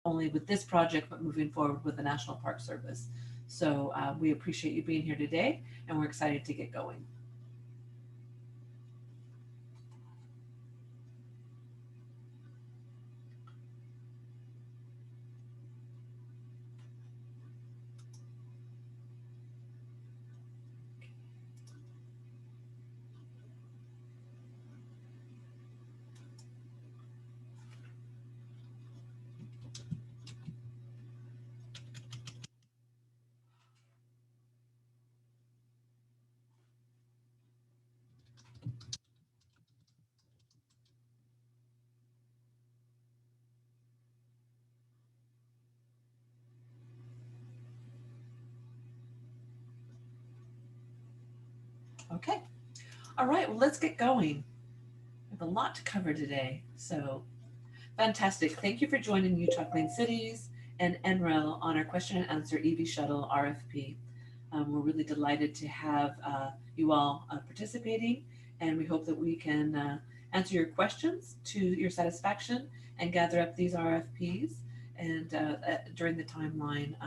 only with this project, but moving forward with the National Park Service. So we appreciate you being here today, and we're excited to get going. Okay. All right. Well, let's get going. We have a lot to cover today. So fantastic. Thank you for joining Utah Clean Cities and NREL on our question and answer EV Shuttle RFP. We're really delighted to have you all participating, and we hope that we can answer your questions to your satisfaction and gather up these RFPs and during the timeline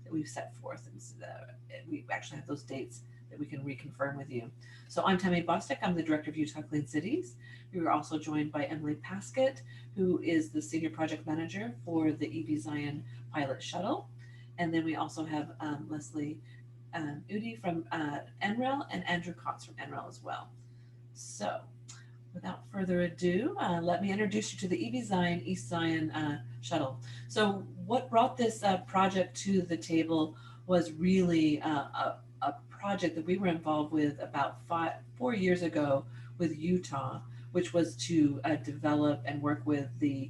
that we've set forth. And so we actually have those dates that we can reconfirm with you. So I'm Tammy Bostic. I'm the Director of Utah Clean Cities. We were also joined by Emily Paskett, who is the Senior Project Manager for the EVZion Pilot Shuttle. And then we also have Leslie Udi from NREL and Andrew Kotz from NREL as well. So without further ado, let me introduce you to the EVZion East Zion shuttle. So what brought this project to the table was really a project that we were involved with about 4 years ago with Utah, which was to develop and work with the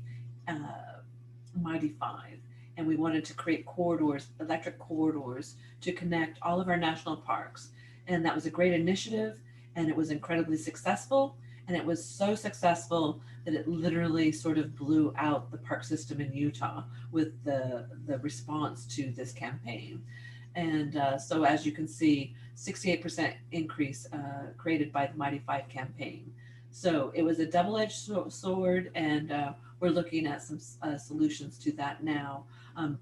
Mighty Five. And we wanted to create corridors, electric corridors, to connect all of our national parks. And that was a great initiative, and it was incredibly successful. And it was so successful that it literally sort of blew out the park system in Utah with the response to this campaign. And so as you can see, 68% increase created by the Mighty Five campaign. So it was a double-edged sword, and we're looking at some solutions to that now.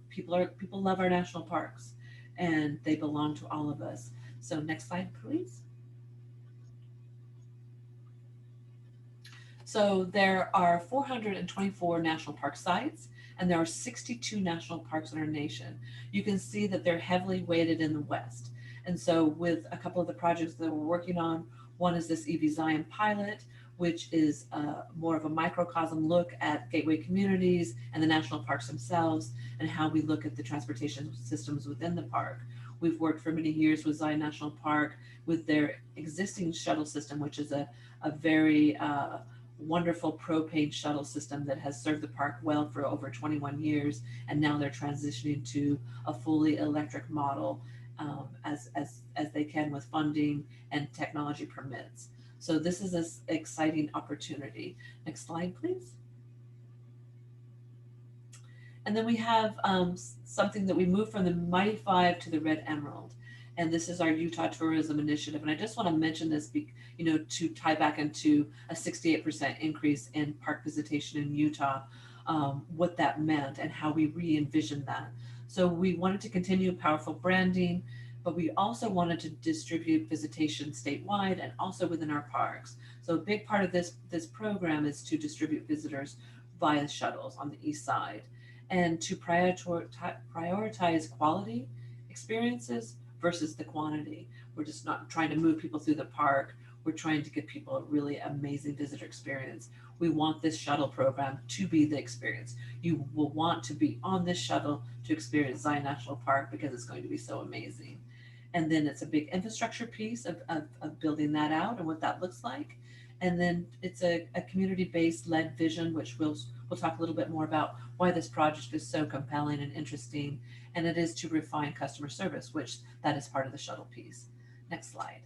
People love our national parks, and they belong to all of us. So next slide, please. So there are 424 national park sites, and there are 62 national parks in our nation. You can see that they're heavily weighted in the West. And so with a couple of the projects that we're working on, one is this EVZion pilot, which is more of a microcosm look at gateway communities and the national parks themselves and how we look at the transportation systems within the park. We've worked for many years with Zion National Park with their existing shuttle system, which is a very wonderful propane shuttle system that has served the park well for over 21 years. And now they're transitioning to a fully electric model as they can with funding and technology permits. So this is an exciting opportunity. Next slide, please. And then we have something that we moved from the Mighty Five to the Red Emerald. And this is our Utah Tourism Initiative. And I just want to mention this, to tie back into a 68% increase in park visitation in Utah, what that meant and how we re-envisioned that. So we wanted to continue powerful branding, but we also wanted to distribute visitation statewide and also within our parks. So a big part of this program is to distribute visitors via shuttles on the east side and to prioritize quality experiences versus the quantity. We're just not trying to move people through the park. We're trying to give people a really amazing visitor experience. We want this shuttle program to be the experience. You will want to be on this shuttle to experience Zion National Park because it's going to be so amazing. And then it's a big infrastructure piece of building that out and what that looks like. And then it's a community-based led vision, which we'll talk a little bit more about why this project is so compelling and interesting. And it is to refine customer service, which that is part of the shuttle piece. Next slide.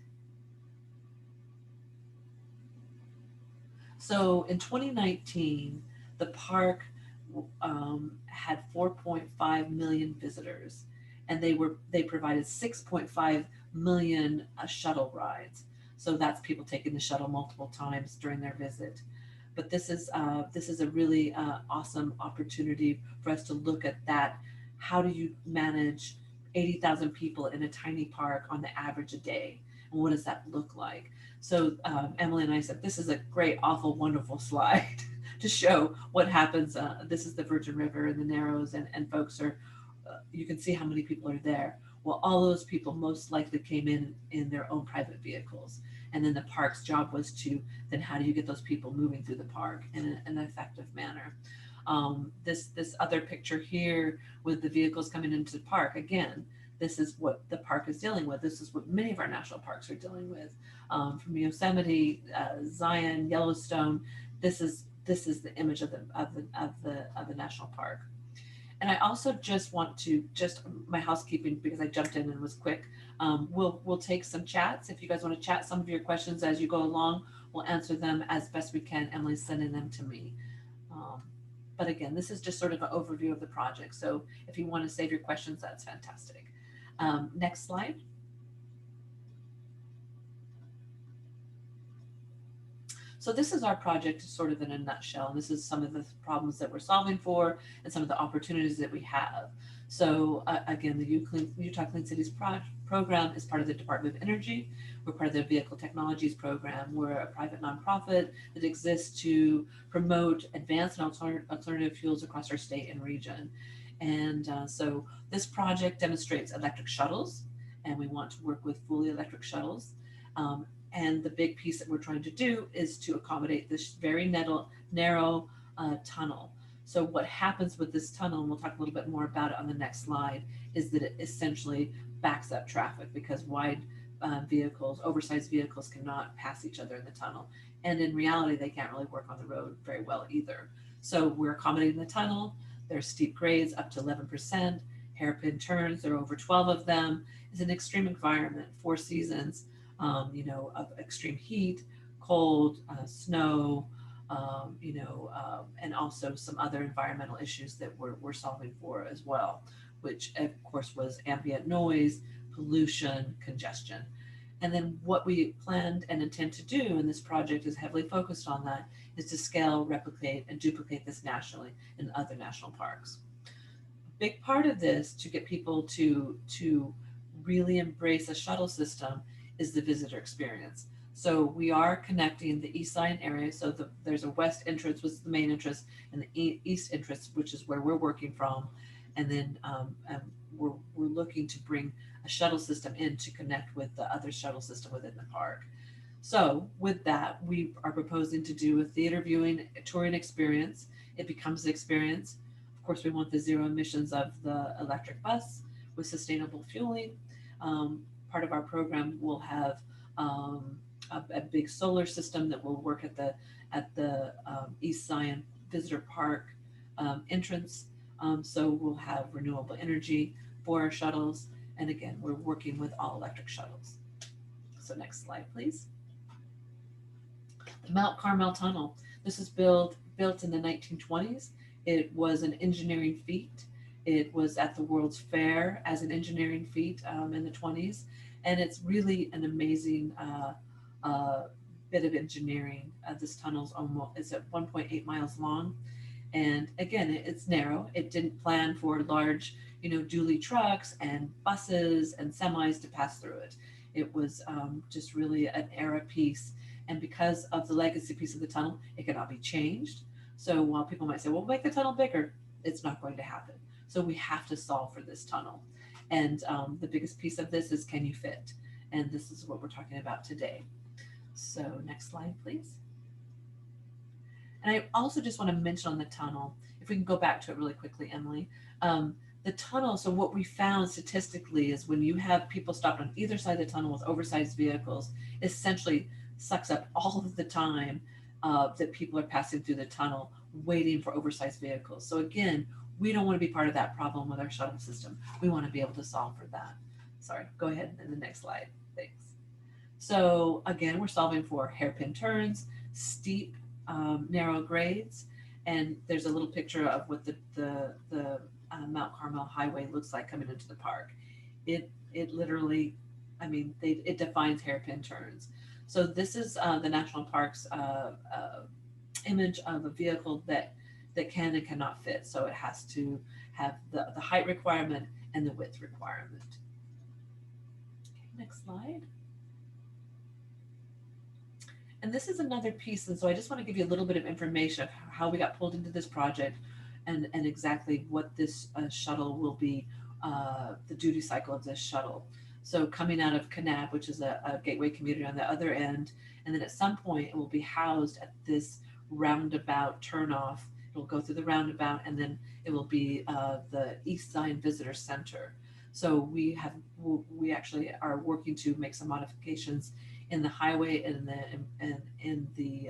So in 2019, the park had 4.5 million visitors, and they provided 6.5 million shuttle rides. So that's people taking the shuttle multiple times during their visit. But this is a really awesome opportunity for us to look at that. How do you manage 80,000 people in a tiny park on the average a day? And what does that look like? So Emily and I said, this is a great, awful, wonderful slide to show what happens. This is the Virgin River and the Narrows, and folks are, you can see how many people are there. Well, all those people most likely came in their own private vehicles. And then the park's job was to, then how do you get those people moving through the park in an effective manner? This other picture here with the vehicles coming into the park, again, this is what the park is dealing with. This is what many of our national parks are dealing with. From Yosemite, Zion, Yellowstone, this is the image of the national park. And I also just want to, just my housekeeping, because I jumped in and was quick. We'll take some chats. If you guys want to chat some of your questions as you go along, we'll answer them as best we can. Emily's sending them to me. But again, this is just sort of an overview of the project. So if you want to save your questions, that's fantastic. Next slide. So this is our project sort of in a nutshell. This is some of the problems that we're solving for and some of the opportunities that we have. So again, the Utah Clean Cities program is part of the Department of Energy. We're part of the Vehicle Technologies program. We're a private nonprofit that exists to promote advanced and alternative fuels across our state and region. And so this project demonstrates electric shuttles, and we want to work with fully electric shuttles. And the big piece that we're trying to do is to accommodate this very narrow tunnel. So what happens with this tunnel, and we'll talk a little bit more about it on the next slide, is that it essentially backs up traffic because wide vehicles, oversized vehicles cannot pass each other in the tunnel. And in reality, they can't really work on the road very well either. So we're accommodating the tunnel. There's steep grades up to 11%, hairpin turns, there are over 12 of them. It's an extreme environment, 4 seasons. Of extreme heat, cold, snow, and also some other environmental issues that we're solving for as well, which of course was ambient noise, pollution, congestion. And then what we planned and intend to do, and this project is heavily focused on that, is to scale, replicate, and duplicate this nationally in other national parks. A big part of this to get people to really embrace a shuttle system is the visitor experience. So we are connecting the EVZion area. So there's a west entrance, which is the main entrance, and the east entrance, which is where we're working from. And then we're looking to bring a shuttle system in to connect with the other shuttle system within the park. So with that, we are proposing to do a theater viewing, a touring experience. It becomes an experience. Of course, we want the zero emissions of the electric bus with sustainable fueling. Part of our program will have a big solar system that will work at the EVZion Visitor Park entrance. So we'll have renewable energy for our shuttles. And again, we're working with all electric shuttles. So next slide, please. The Mount Carmel Tunnel. This is built in the 1920s. It was an engineering feat. It was at the World's Fair as an engineering feat in the 20s. And it's really an amazing bit of engineering. This tunnel's it's at 1.8 miles long. And again, it's narrow. It didn't plan for large, dually trucks and buses and semis to pass through it. It was just really an era piece. And because of the legacy piece of the tunnel, it cannot be changed. So while people might say, well, make the tunnel bigger, it's not going to happen. So we have to solve for this tunnel. And the biggest piece of this is, can you fit? And this is what we're talking about today. So next slide, please. And I also just want to mention on the tunnel, if we can go back to it really quickly, Emily, the tunnel, so what we found statistically is when you have people stopped on either side of the tunnel with oversized vehicles, essentially sucks up all of the time that people are passing through the tunnel waiting for oversized vehicles. So again, we don't want to be part of that problem with our shuttle system. We want to be able to solve for that. Sorry, go ahead in the next slide. Thanks. So again, we're solving for hairpin turns, steep, narrow grades, and there's a little picture of what the Mount Carmel Highway looks like coming into the park. It literally, it defines hairpin turns. So this is the National Park's image of a vehicle that can and cannot fit. So it has to have the height requirement and the width requirement. Okay, next slide. And this is another piece, and so I just want to give you a little bit of information of how we got pulled into this project and exactly what this shuttle will be, the duty cycle of this shuttle. So coming out of Kanab, which is a gateway community on the other end, and then at some point it will be housed at this roundabout turnoff. It will go through the roundabout, and then it will be the EVZion Visitor Center. So we actually are working to make some modifications in the highway and in the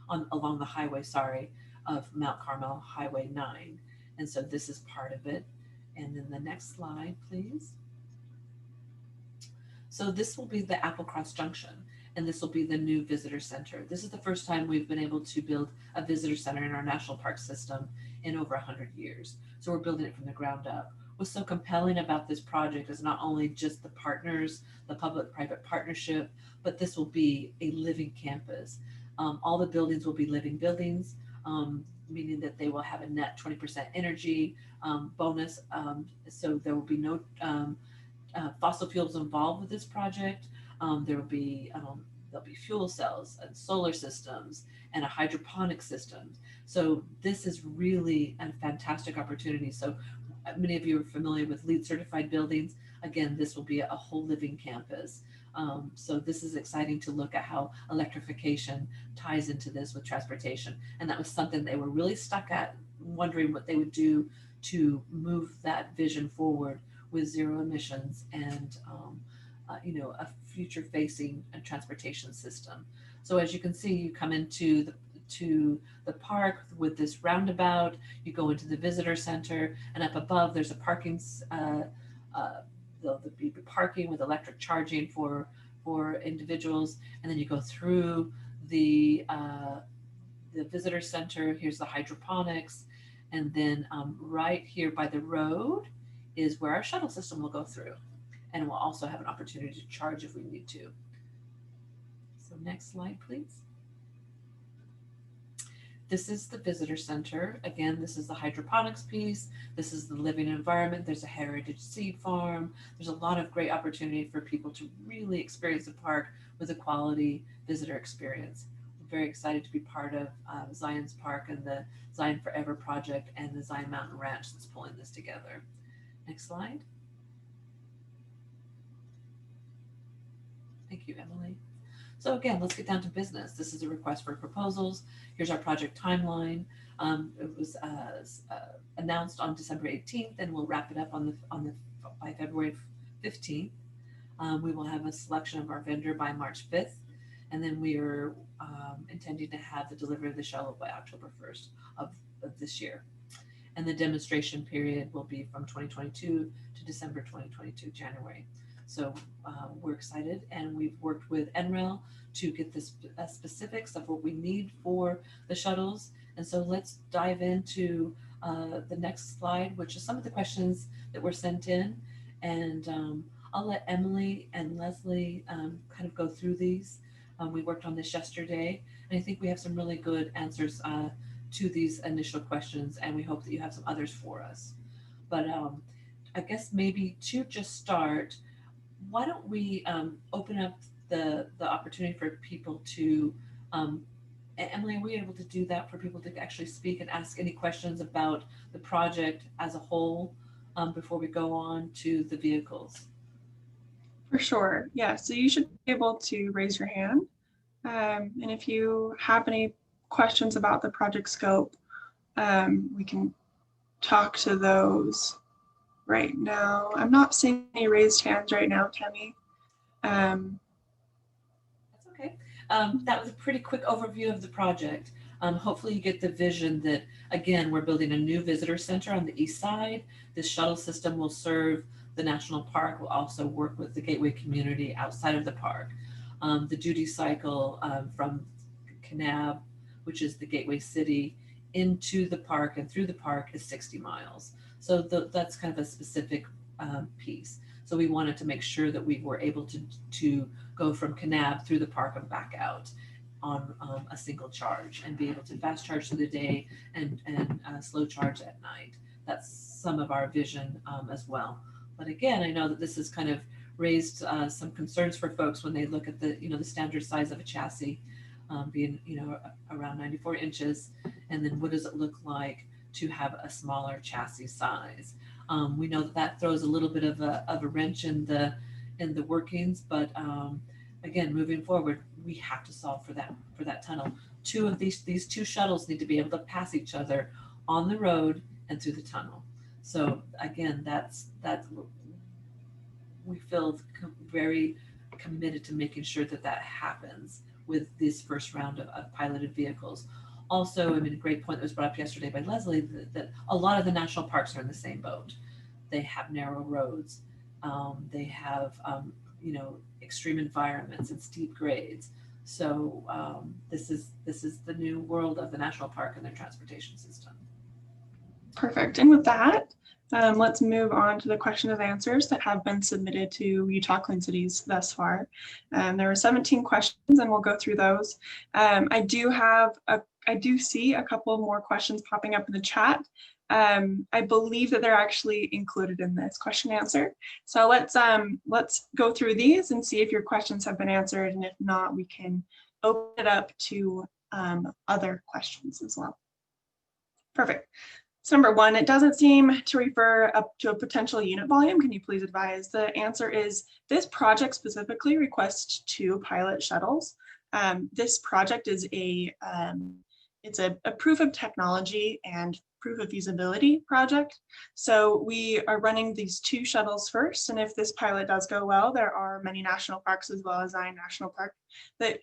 along the highway, of Mount Carmel Highway 9. And so this is part of it. And then the next slide, please. So this will be the Applecross Junction, and this will be the new visitor center. This is the first time we've been able to build a visitor center in our national park system in over 100 years. So we're building it from the ground up. What's so compelling about this project is not only just the partners, the public-private partnership, but this will be a living campus. All the buildings will be living buildings, meaning that they will have a net 20% energy bonus. So there will be no fossil fuels involved with this project. There'll be fuel cells and solar systems and a hydroponic system. So this is really a fantastic opportunity. So many of you are familiar with LEED certified buildings. Again, this will be a whole living campus. So this is exciting to look at how electrification ties into this with transportation. And that was something they were really stuck at, wondering what they would do to move that vision forward with zero emissions and a future facing transportation system. So as you can see, you come into the park with this roundabout, you go into the visitor center, and up above there's a parking, there'll be parking with electric charging for individuals, and then you go through the visitor center. Here's the hydroponics, and then right here by the road is where our shuttle system will go through, and we'll also have an opportunity to charge if we need to. So next slide, please. This is the visitor center. Again, this is the hydroponics piece. This is the living environment. There's a heritage seed farm. There's a lot of great opportunity for people to really experience the park with a quality visitor experience. I'm very excited to be part of Zion's Park and the Zion Forever project and the Zion Mountain Ranch that's pulling this together. Next slide. Thank you, Emily. So again, let's get down to business. This is a request for proposals. Here's our project timeline. It was announced on December 18th, and we'll wrap it up by February 15th. We will have a selection of our vendor by March 5th, and then we are intending to have the delivery of the shuttle by October 1st of this year. And the demonstration period will be from 2022 to December 2022, January. So we're excited, and we've worked with NREL to get the specifics of what we need for the shuttles. And so let's dive into the next slide, which is some of the questions that were sent in. And I'll let Emily and Leslie kind of go through these. We worked on this yesterday, and I think we have some really good answers to these initial questions, and we hope that you have some others for us. But I guess maybe to just start, why don't we open up the opportunity for people to, Emily, are we able to do that for people to actually speak and ask any questions about the project as a whole before we go on to the vehicles? For sure, yeah. So you should be able to raise your hand. And if you have any questions about the project scope, we can talk to those right now. I'm not seeing any raised hands right now, Tammy. That's okay. That was a pretty quick overview of the project. Hopefully you get the vision that, again, we're building a new visitor center on the east side. This shuttle system will serve the national park. We'll also work with the gateway community outside of the park. The duty cycle from Kanab, which is the gateway city, into the park and through the park is 60 miles. So that's kind of a specific piece. So we wanted to make sure that we were able to go from Kanab through the park and back out on a single charge and be able to fast charge through the day and slow charge at night. That's some of our vision as well. But again, I know that this has kind of raised some concerns for folks when they look at the the standard size of a chassis being around 94 inches, and then what does it look like to have a smaller chassis size. We know that that throws a little bit of a wrench in the workings, but again, moving forward, we have to solve for that tunnel. Two of these two shuttles need to be able to pass each other on the road and through the tunnel. So again, that's we feel very committed to making sure that that happens with this first round of piloted vehicles. Also, I mean, a great point that was brought up yesterday by Leslie, that a lot of the national parks are in the same boat. They have narrow roads. They have, extreme environments and steep grades. So this is the new world of the national park and their transportation system. Perfect. And with that, let's move on to the question and answers that have been submitted to Utah Clean Cities thus far. There were 17 questions, and we'll go through those. I do see a couple more questions popping up in the chat. I believe that they're actually included in this question and answer. So let's go through these and see if your questions have been answered, and if not, we can open it up to other questions as well. Perfect. So number one, it doesn't seem to refer up to a potential unit volume. Can you please advise? The answer is this project specifically requests 2 pilot shuttles. This project is it's a proof of technology and proof of feasibility project. So we are running these 2 shuttles first. And if this pilot does go well, there are many national parks as well as Zion National Park that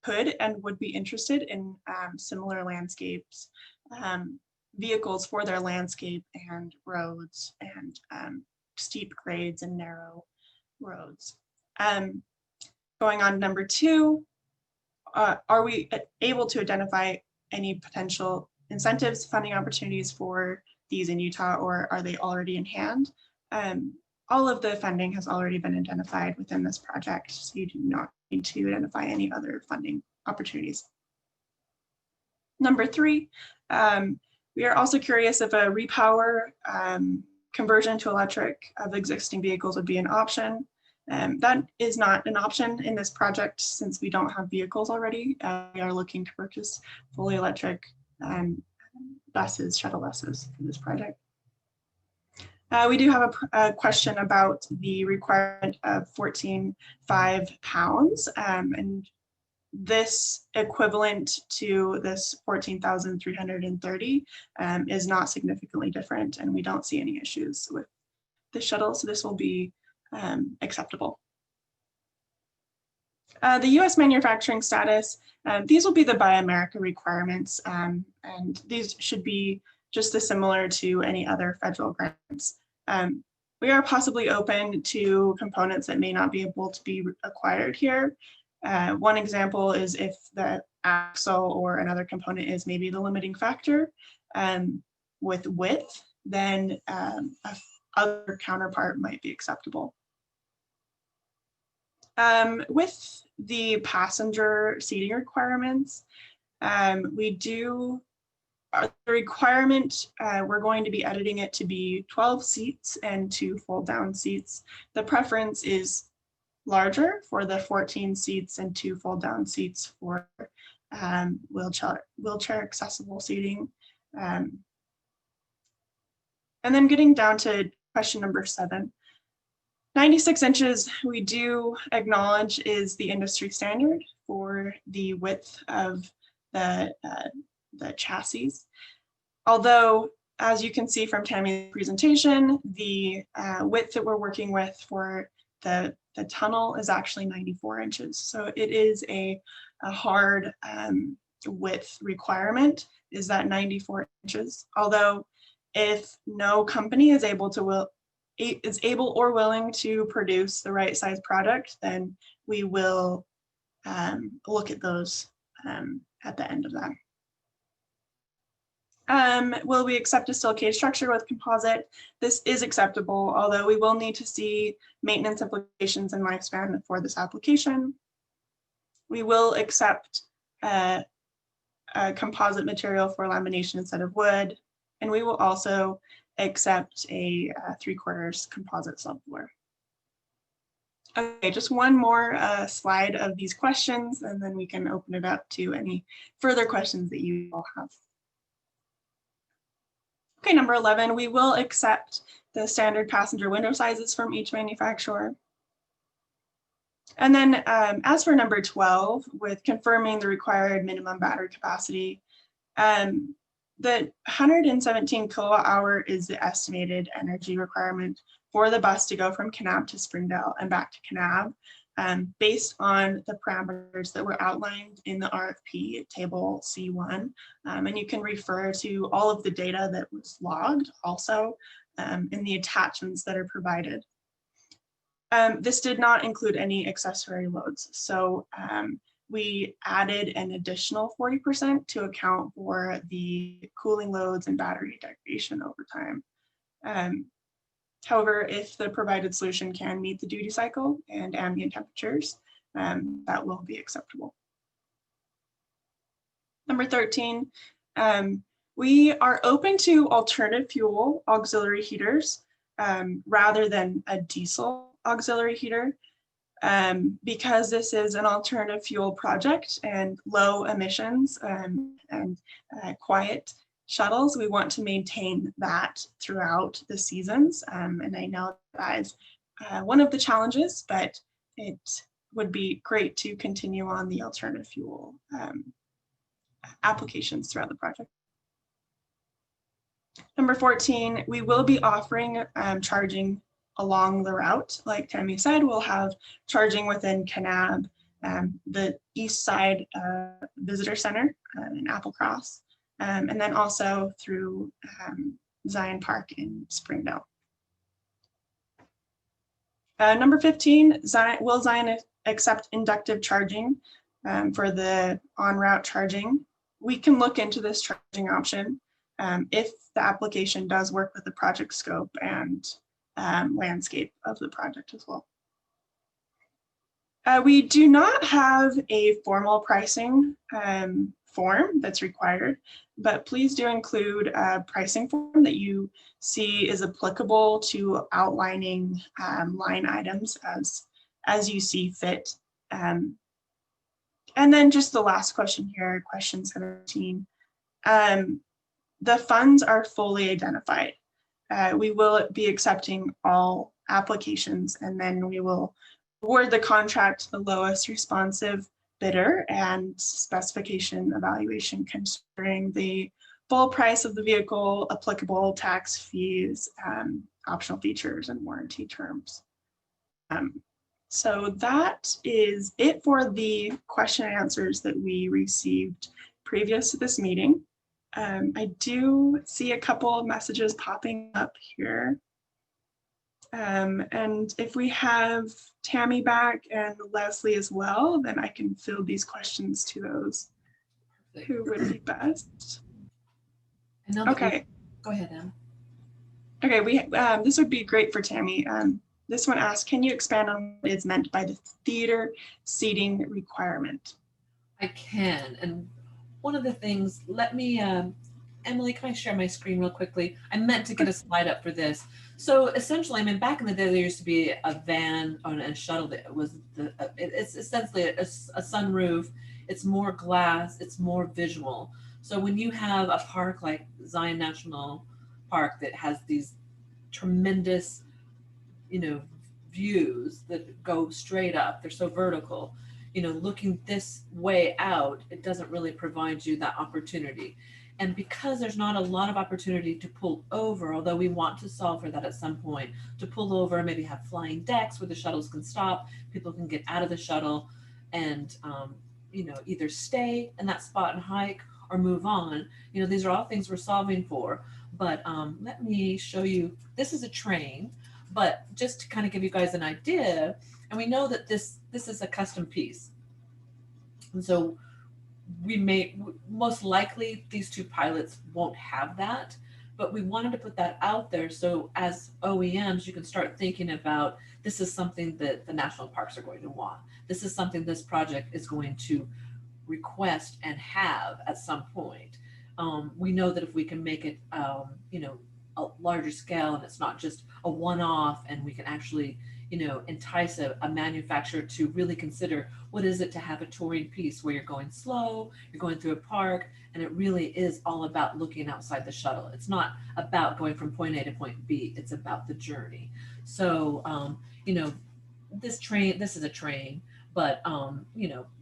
could and would be interested in similar landscapes, vehicles for their landscape and roads and steep grades and narrow roads. Going on to number 2, are we able to identify any potential incentives, funding opportunities for these in Utah, or are they already in hand? All of the funding has already been identified within this project, so you do not need to identify any other funding opportunities. Number 3, we are also curious if a repower conversion to electric of existing vehicles would be an option. That is not an option in this project since we don't have vehicles already. We are looking to purchase fully electric buses, shuttle buses for this project. We do have a question about the requirement of 14.5 pounds, and this equivalent to this 14,330 is not significantly different, and we don't see any issues with the shuttle, so this will be acceptable. The U.S. manufacturing status, these will be the Buy America requirements, and these should be just as similar to any other federal grants. We are possibly open to components that may not be able to be acquired here. One example is if the axle or another component is maybe the limiting factor with width, then other counterpart might be acceptable. With the passenger seating requirements, the requirement, we're going to be editing it to be 12 seats and 2 fold down seats. The preference is larger for the 14 seats and 2 fold down seats for wheelchair accessible seating. And then getting down to question number 7. 96 inches, we do acknowledge, is the industry standard for the width of the chassis. Although, as you can see from Tammy's presentation, the width that we're working with for the tunnel is actually 94 inches. So it is a hard width requirement, is that 94 inches. Although if no company is able or willing to produce the right size product, then we will look at those at the end of that. Will we accept a steel cage structure with composite? This is acceptable, although we will need to see maintenance implications and lifespan for this application. We will accept a composite material for lamination instead of wood. And we will also accept a 3/4 composite subfloor. Okay, just one more slide of these questions, and then we can open it up to any further questions that you all have. Okay, number 11, we will accept the standard passenger window sizes from each manufacturer. And then as for number 12, with confirming the required minimum battery capacity, the 117 kilowatt hour is the estimated energy requirement for the bus to go from Kanab to Springdale and back to Kanab, based on the parameters that were outlined in the RFP table C1. And you can refer to all of the data that was logged also in the attachments that are provided. This did not include any accessory loads. So we added an additional 40% to account for the cooling loads and battery degradation over time. However, if the provided solution can meet the duty cycle and ambient temperatures, that will be acceptable. Number 13, we are open to alternative fuel auxiliary heaters rather than a diesel auxiliary heater. Because this is an alternative fuel project and low emissions and quiet shuttles, we want to maintain that throughout the seasons. And I know that is one of the challenges, but it would be great to continue on the alternative fuel applications throughout the project. Number 14, we will be offering charging along the route. Like Tammy said, we'll have charging within Kanab, the east side visitor center in Applecross, and then also through Zion Park in Springdale. Number 15, will Zion accept inductive charging for the on-route charging? We can look into this charging option if the application does work with the project scope and landscape of the project as well. We do not have a formal pricing form that's required, but please do include a pricing form that you see is applicable to outlining line items as you see fit. And then just the last question here, question 17. The funds are fully identified. We will be accepting all applications, and then we will award the contract to the lowest responsive bidder and specification evaluation considering the full price of the vehicle, applicable tax fees, optional features, and warranty terms. So that is it for the question and answers that we received previous to this meeting. I do see a couple of messages popping up here. And if we have Tammy back and Leslie as well, then I can field these questions to those who would be best. Okay. Go ahead, Em. Okay, this would be great for Tammy. This one asks, can you expand on what is meant by the theater seating requirement? I can, and one of the things, let me, Emily, can I share my screen real quickly? I meant to get a slide up for this. So essentially, I mean, back in the day, there used to be a van or a shuttle that was, it's essentially a sunroof. It's more glass, it's more visual. So when you have a park like Zion National Park that has these tremendous, views that go straight up, they're so vertical, looking this way out, it doesn't really provide you that opportunity. And because there's not a lot of opportunity to pull over, although we want to solve for that at some point, to pull over, maybe have flying decks where the shuttles can stop, people can get out of the shuttle and, either stay in that spot and hike or move on. These are all things we're solving for. But let me show you, this is a train, but just to kind of give you guys an idea, and we know that this is a custom piece. And so most likely these two pilots won't have that, but we wanted to put that out there so as OEMs you can start thinking about, this is something that the national parks are going to want. This is something this project is going to request and have at some point. We know that if we can make it, a larger scale, and it's not just a one-off, and we can actually, entice a manufacturer to really consider what is it to have a touring piece where you're going slow, you're going through a park, and it really is all about looking outside the shuttle. It's not about going from point A to point B, it's about the journey. So, this is a train, but,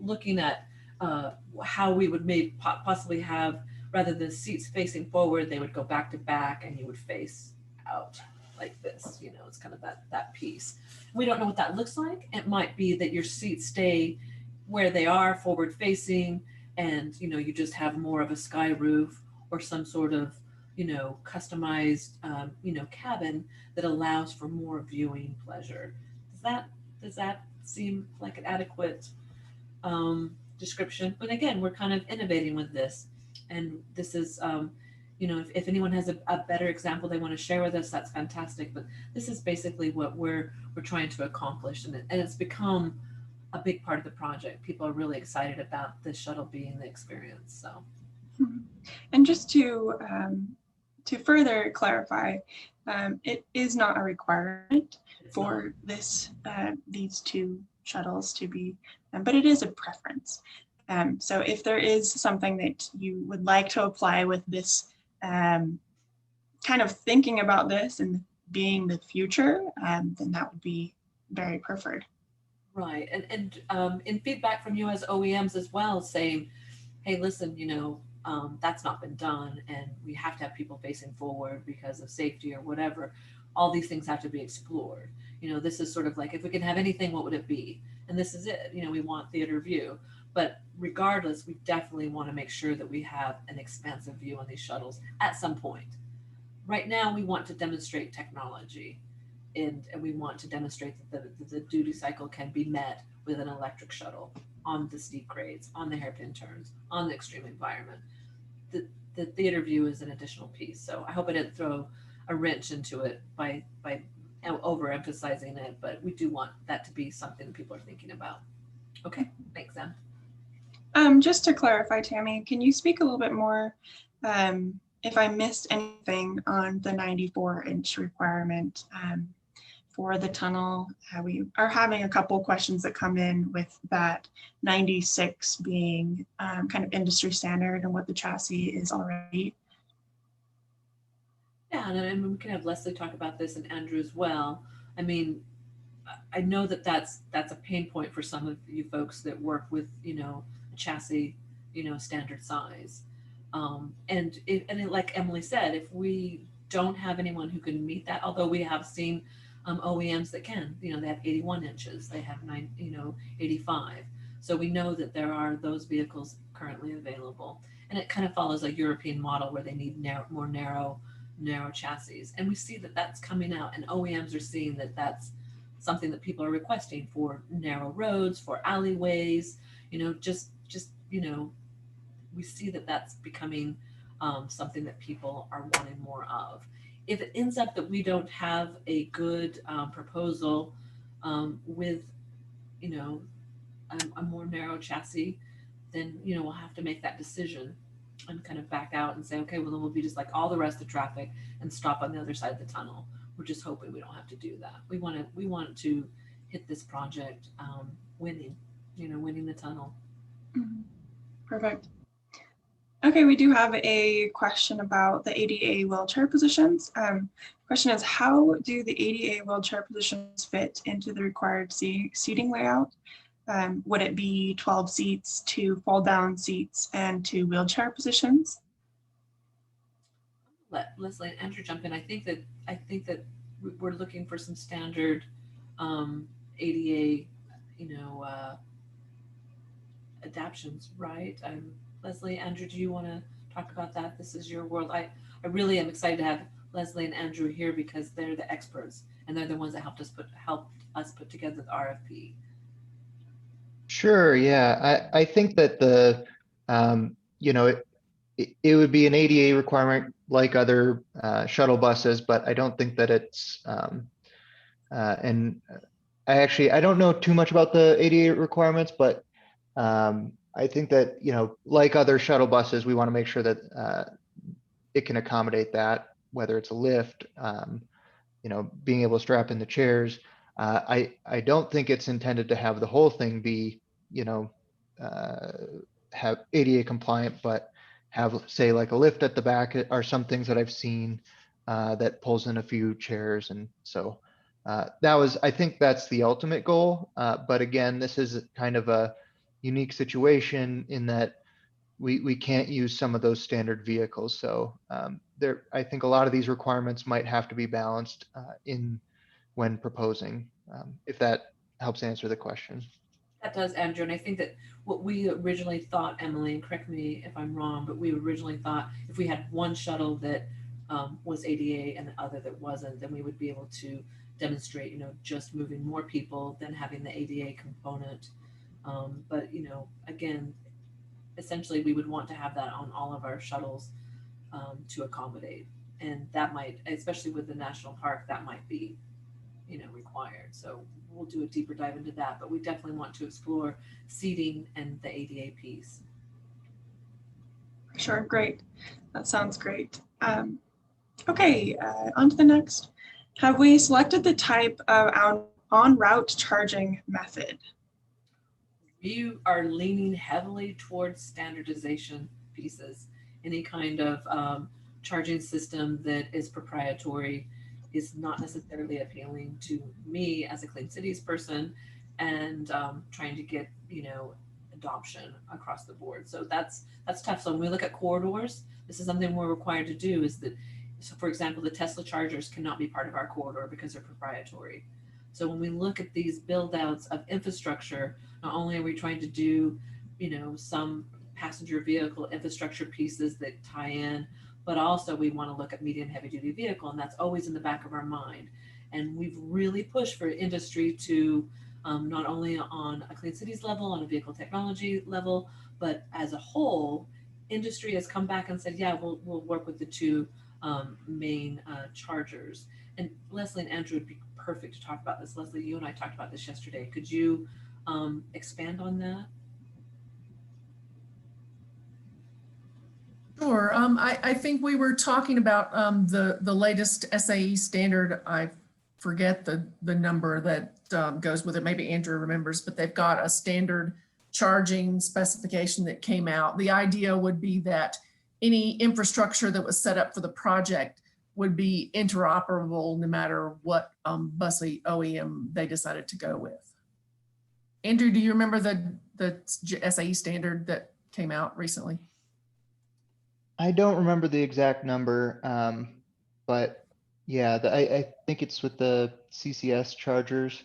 looking at how we would possibly have, rather than seats facing forward, they would go back to back and you would face out like this. It's kind of that piece. We don't know what that looks like. It might be that your seats stay where they are, forward facing, and you just have more of a sky roof or some sort of customized cabin that allows for more viewing pleasure. Does that seem like an adequate description? But again, we're kind of innovating with this, and this is if anyone has a better example they want to share with us, that's fantastic. But this is basically what we're trying to accomplish, and it's become a big part of the project. People are really excited about the shuttle being the experience. So, and just to further clarify, it is not a requirement for these two shuttles to be, but it is a preference. So if there is something that you would like to apply with this, kind of thinking about this and being the future, then that would be very preferred. Right. And in feedback from you as OEMs as well, saying, hey, listen, that's not been done, and we have to have people facing forward because of safety or whatever. All these things have to be explored. This is sort of like, if we can have anything, what would it be? And this is it. We want theater view. But regardless, we definitely want to make sure that we have an expansive view on these shuttles at some point. Right now, we want to demonstrate technology, and we want to demonstrate that the duty cycle can be met with an electric shuttle on the steep grades, on the hairpin turns, on the extreme environment. The theater view is an additional piece. So I hope I didn't throw a wrench into it by overemphasizing it, but we do want that to be something that people are thinking about. Okay, thanks, Em. Just to clarify, Tammy, can you speak a little bit more, if I missed anything on the 94-inch requirement for the tunnel? We are having a couple questions that come in with that 96 being kind of industry standard and what the chassis is already. Yeah, and we can have Leslie talk about this, and Andrew as well. I mean, I know that that's a pain point for some of you folks that work with a chassis standard size, and like Emily said, if we don't have anyone who can meet that, although we have seen OEMs that can, they have 81 inches, they have 85, so we know that there are those vehicles currently available, and it kind of follows a European model where they need more narrow chassis, and we see that that's coming out, and OEMs are seeing that that's something that people are requesting for narrow roads, for alleyways, just we see that that's becoming something that people are wanting more of. If it ends up that we don't have a good proposal with a more narrow chassis, then we'll have to make that decision and kind of back out and say, okay, well then we'll be just like all the rest of traffic and stop on the other side of the tunnel. We're just hoping we don't have to do that. We want to hit this project winning the tunnel. Mm-hmm. Perfect. Okay, we do have a question about the ADA wheelchair positions. Question is, how do the ADA wheelchair positions fit into the required seating layout? Would it be 12 seats, 2 fold down seats, and 2 wheelchair positions? Let Leslie and Andrew jump in. I think that we're looking for some standard ADA, adaptions, right? Leslie, Andrew, do you want to talk about that? This is your world. I really am excited to have Leslie and Andrew here because they're the experts and they're the ones that helped us put together the RFP. Sure. Yeah, I think that it would be an ADA requirement like other shuttle buses, but I don't think that it's and I don't know too much about the ADA requirements, but I think that, like other shuttle buses, we want to make sure that it can accommodate that, whether it's a lift, being able to strap in the chairs. I don't think it's intended to have the whole thing be, have ADA compliant, but have, say, like a lift at the back are some things that I've seen that pulls in a few chairs. And so I think that's the ultimate goal. But again, this is kind of a unique situation in that we can't use some of those standard vehicles. So I think a lot of these requirements might have to be balanced when proposing, if that helps answer the question. That does, Andrew, and I think that what we originally thought, Emily, and correct me if I'm wrong, but we originally thought if we had one shuttle that was ADA and the other that wasn't, then we would be able to demonstrate, just moving more people than having the ADA component. But again, essentially, we would want to have that on all of our shuttles to accommodate, and that might, especially with the national park, that might be required. So we'll do a deeper dive into that, but we definitely want to explore seating and the ADA piece. Sure, great. That sounds great. Okay, on to the next. Have we selected the type of on-route charging method? We are leaning heavily towards standardization pieces. Any kind of charging system that is proprietary is not necessarily appealing to me as a Clean Cities person, and trying to get adoption across the board. So that's tough. So when we look at corridors, this is something we're required to do. Is that, so for example, the Tesla chargers cannot be part of our corridor because they're proprietary. So when we look at these build outs of infrastructure, not only are we trying to do some passenger vehicle infrastructure pieces that tie in, but also we want to look at medium heavy duty vehicle, and that's always in the back of our mind. And we've really pushed for industry to not only on a Clean Cities level, on a vehicle technology level, but as a whole, industry has come back and said, yeah, we'll work with the two main chargers. And Leslie and Andrew would be perfect to talk about this. Leslie, you and I talked about this yesterday. Could you expand on that? Sure. I think we were talking about the latest SAE standard. I forget the number that goes with it. Maybe Andrew remembers, but they've got a standard charging specification that came out. The idea would be that any infrastructure that was set up for the project would be interoperable no matter what bus OEM they decided to go with. Andrew, do you remember the SAE standard that came out recently? I don't remember the exact number, but yeah, I think it's with the CCS chargers.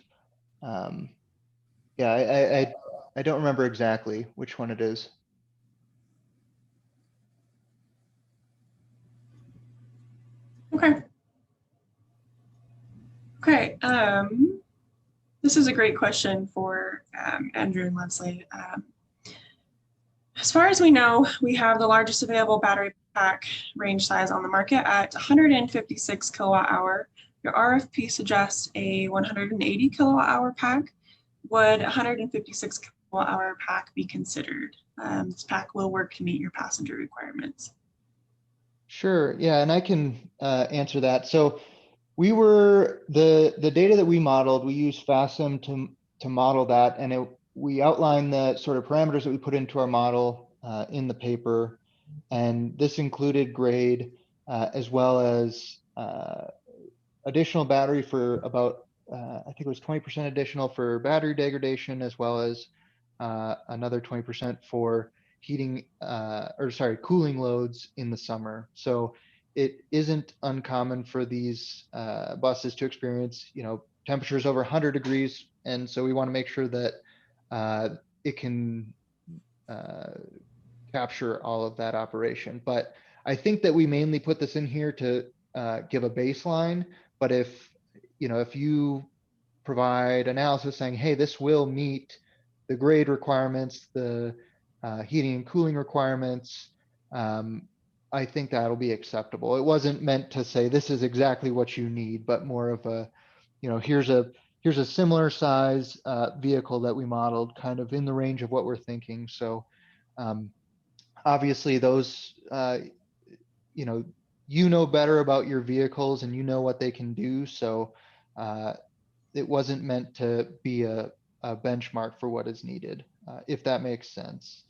Yeah, I don't remember exactly which one it is. Okay. Okay. This is a great question for Andrew and Leslie. As far as we know, we have the largest available battery pack range size on the market at 156 kilowatt hour. Your RFP suggests a 180 kilowatt hour pack. Would 156 kilowatt hour pack be considered? This pack will work to meet your passenger requirements. Sure, yeah, and I can answer that. So the data that we modeled, we used FASM to model that, and we outlined the sort of parameters that we put into our model in the paper, and this included grade as well as additional battery for about I think it was 20% additional for battery degradation, as well as another 20% for heating cooling loads in the summer. So it isn't uncommon for these buses to experience temperatures over 100 degrees, and so we want to make sure that it can capture all of that operation. But I think that we mainly put this in here to give a baseline. But if you provide analysis saying, hey, this will meet the grade requirements, the heating and cooling requirements, I think that'll be acceptable. It wasn't meant to say this is exactly what you need, but more of a, here's a similar size vehicle that we modeled kind of in the range of what we're thinking. So Obviously, those, you know better about your vehicles and you know what they can do. So it wasn't meant to be a benchmark for what is needed, if that makes sense.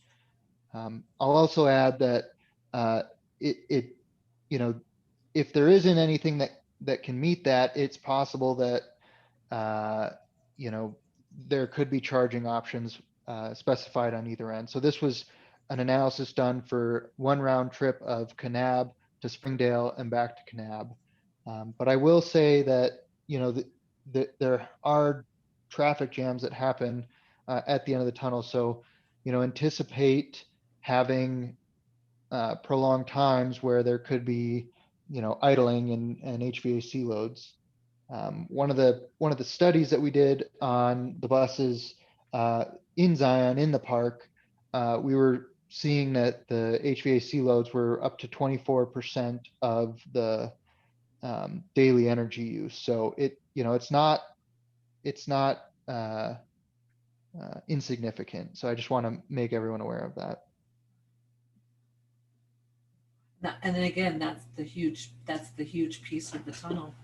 I'll also add that it if there isn't anything that can meet that, it's possible that there could be charging options specified on either end. So this was an analysis done for one round trip of Kanab to Springdale and back to Kanab. But I will say that there are traffic jams that happen at the end of the tunnel. So anticipate having prolonged times where there could be idling and HVAC loads. One of the studies that we did on the buses in Zion in the park, we were seeing that the HVAC loads were up to 24% of the daily energy use. So it's not insignificant. So I just want to make everyone aware of that. And then again, that's the huge piece of the tunnel.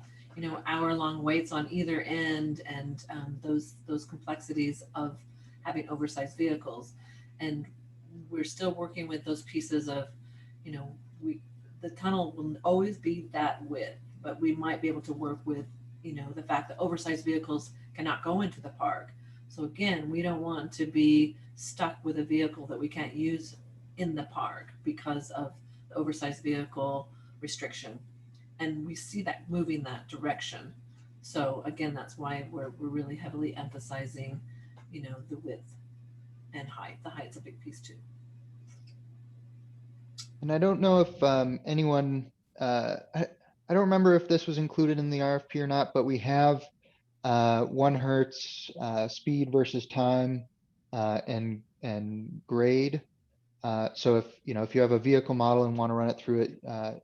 Hour-long waits on either end, and those complexities of having oversized vehicles. And we're still working with those pieces of, the tunnel will always be that width, but we might be able to work with, the fact that oversized vehicles cannot go into the park. So again, we don't want to be stuck with a vehicle that we can't use in the park because of the oversized vehicle restriction. And we see that moving that direction. So again, that's why we're really heavily emphasizing, the width and height. The height's a big piece too. And I don't know if anyone, I don't remember if this was included in the RFP or not, but we have 1 Hertz speed versus time and grade. So if you have a vehicle model and want to run it through it,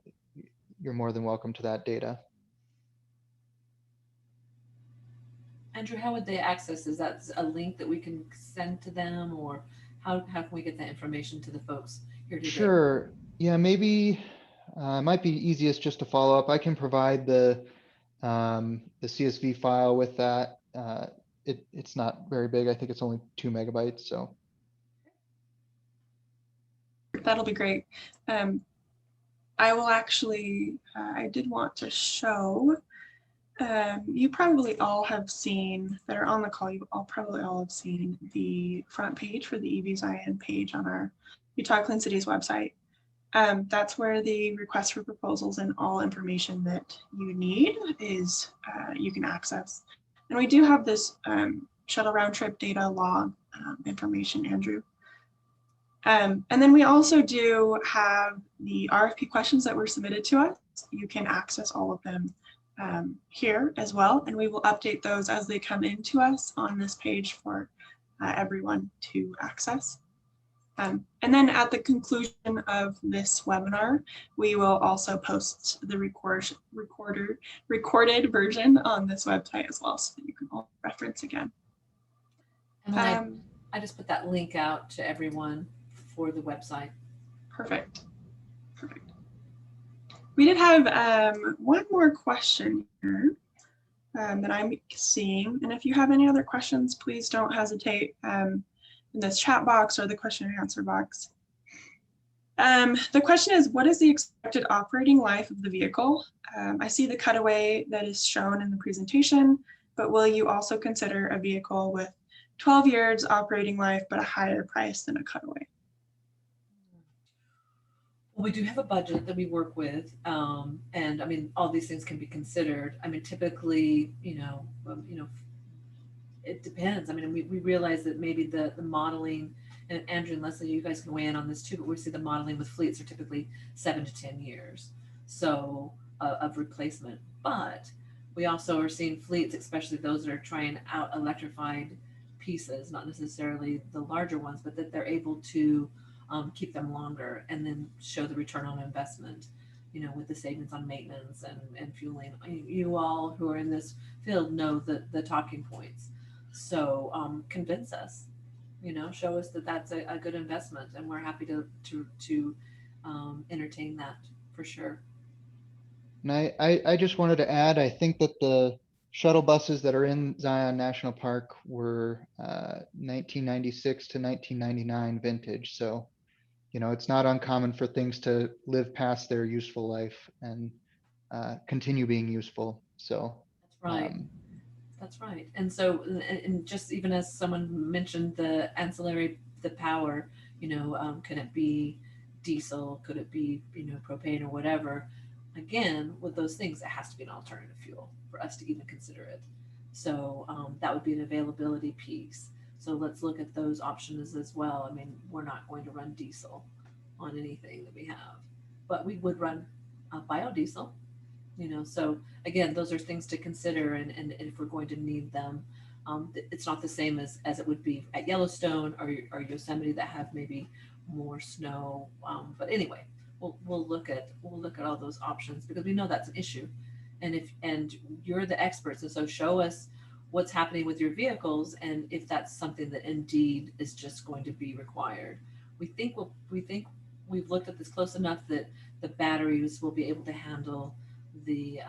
you're more than welcome to that data. Andrew, how would they access? Is that a link that we can send to them, or how can we get that information to the folks here today? Sure. Yeah, maybe it might be easiest just to follow up. I can provide the CSV file with that. It's not very big. I think it's only 2 megabytes. So that'll be great. I will actually, I did want to show, you probably all have seen, that are on the call, you probably all have seen the front page for the EVZion page on our Utah Clean Cities website. That's where the request for proposals and all information that you need is, you can access. And we do have this shuttle round trip data log information, Andrew. And then we also do have the RFP questions that were submitted to us. You can access all of them here as well, and we will update those as they come into us on this page for everyone to access. And then at the conclusion of this webinar, we will also post the recorded version on this website as well, so that you can all reference again. And I just put that link out to everyone for the website. Perfect. Perfect. We did have one more question here that I'm seeing. And if you have any other questions, please don't hesitate in this chat box or the question and answer box. The question is, what is the expected operating life of the vehicle? I see the cutaway that is shown in the presentation, but will you also consider a vehicle with 12 years operating life, but a higher price than a cutaway? We do have a budget that we work with, and I mean, all these things can be considered. I mean, typically, it depends. I mean, we realize that maybe the modeling, and Andrew and Leslie, you guys can weigh in on this too, but we see the modeling with fleets are typically 7 to 10 years, so of replacement. But we also are seeing fleets, especially those that are trying out electrified pieces, not necessarily the larger ones, but that they're able to keep them longer and then show the return on investment, with the savings on maintenance and fueling. You all who are in this field know the talking points. So convince us, show us that that's a good investment, and we're happy to entertain that for sure. And I just wanted to add, I think that the shuttle buses that are in Zion National Park were 1996 to 1999 vintage. So, it's not uncommon for things to live past their useful life and continue being useful. So, That's right. That's right. And so, and just even as someone mentioned the ancillary, the power, can it be diesel? Could it be, propane or whatever? Again, with those things, it has to be an alternative fuel for us to even consider it. So that would be an availability piece. So let's look at those options as well. I mean, we're not going to run diesel on anything that we have, but we would run biodiesel. So again, those are things to consider, and if we're going to need them, it's not the same as it would be at Yellowstone or Yosemite that have maybe more snow. But anyway, we'll look at all those options, because we know that's an issue, and you're the experts, and so show us what's happening with your vehicles, and if that's something that indeed is just going to be required. We think we've looked at this close enough that the batteries will be able to handle the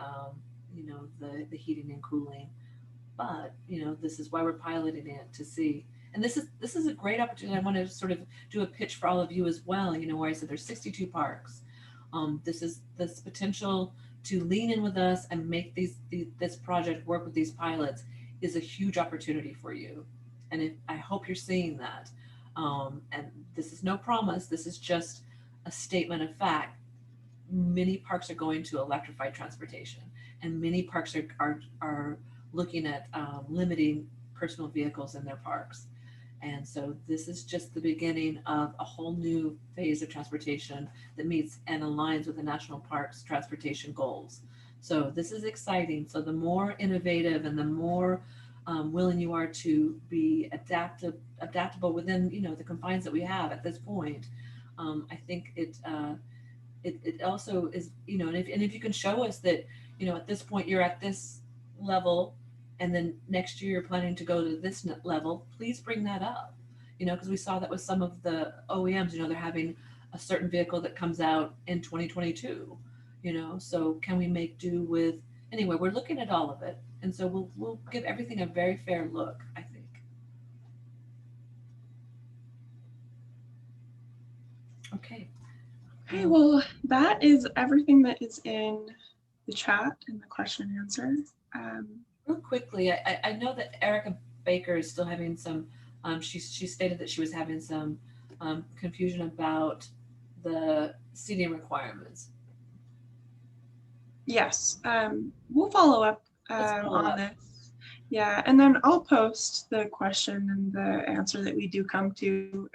the heating and cooling, but this is why we're piloting it, to see. And this is a great opportunity. I want to sort of do a pitch for all of you as well, where I said there's 62 parks. This potential to lean in with us and make this project work with these pilots is a huge opportunity for you, and I hope you're seeing that. And this is no promise, this is just a statement of fact. Many parks are going to electrified transportation, and many parks are looking at limiting personal vehicles in their parks. And so this is just the beginning of a whole new phase of transportation that meets and aligns with the national parks transportation goals. So this is exciting. So the more innovative and the more willing you are to be adaptable within the confines that we have at this point, I think it also is, and if you can show us that, at this point you're at this level, and then next year you're planning to go to this level, please bring that up, because we saw that with some of the OEMs, they're having a certain vehicle that comes out in 2022, so can we make do with, anyway, we're looking at all of it. And so we'll give everything a very fair look, I think. Okay. Okay, well, that is everything that is in the chat and the question and answer. Real quickly, I know that Erica Baker is still having some, she stated that she was having some confusion about the seating requirements. Yes, we'll follow up on this. Yeah, and then I'll post the question and the answer that we do come to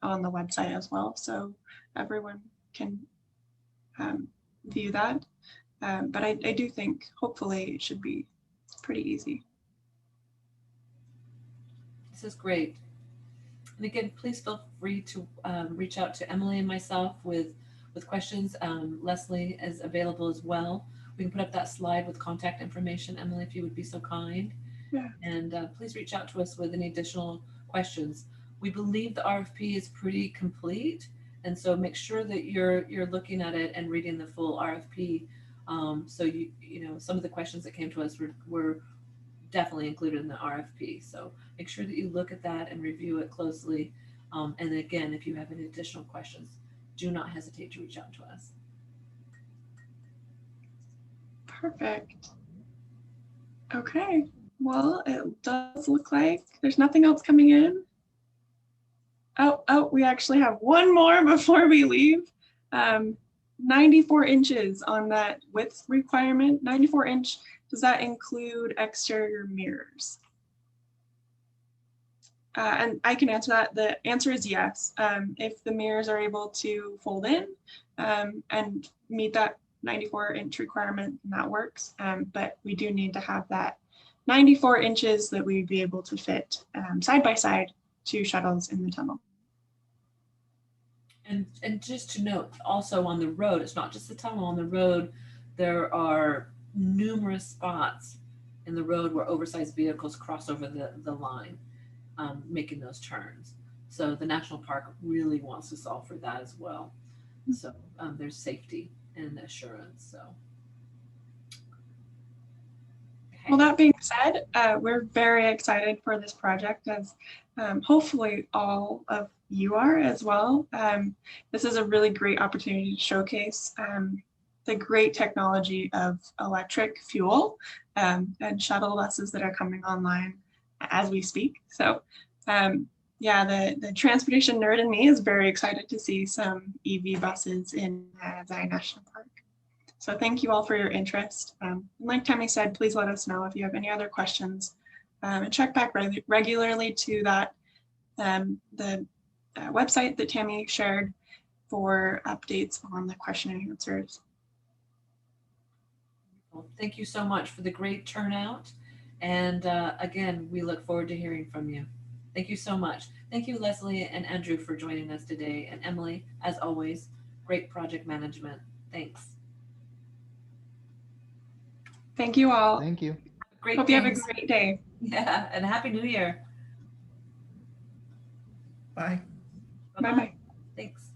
on the website as well, so everyone can view that. But I do think hopefully it should be pretty easy. This is great. And again, please feel free to reach out to Emily and myself with questions. Leslie is available as well. We can put up that slide with contact information, Emily, if you would be so kind. Yeah. And please reach out to us with any additional questions. We believe the RFP is pretty complete, and so make sure that you're looking at it and reading the full RFP. So some of the questions that came to us were definitely included in the RFP. So make sure that you look at that and review it closely. And again, if you have any additional questions, do not hesitate to reach out to us. Perfect. Okay, well, it does look like there's nothing else coming in. Oh, we actually have one more before we leave. 94 inches on that width requirement. 94 inch, does that include exterior mirrors? And I can answer that. The answer is yes. If the mirrors are able to fold in and meet that 94 inch requirement, that works. But we do need to have that 94 inches that we'd be able to fit side by side two shuttles in the tunnel. And just to note, also on the road, it's not just the tunnel. On the road, there are numerous spots in the road where oversized vehicles cross over the line. making those turns. So the national park really wants to solve for that as well. So there's safety and assurance. So. Okay. Well, that being said, we're very excited for this project, as hopefully all of you are as well. This is a really great opportunity to showcase the great technology of electric fuel and shuttle buses that are coming online as we speak. So yeah, the transportation nerd in me is very excited to see some EV buses in Zion National Park. So thank you all for your interest. And like Tammy said, please let us know if you have any other questions, and check back regularly to that the website that Tammy shared for updates on the question and answers. Well, thank you so much for the great turnout. And again, we look forward to hearing from you. Thank you so much. Thank you, Leslie and Andrew, for joining us today. And Emily, as always, great project management. Thanks. Thank you all. Thank you. Great. Hope you have a great day. Yeah, and Happy New Year. Bye. Bye-bye. Thanks.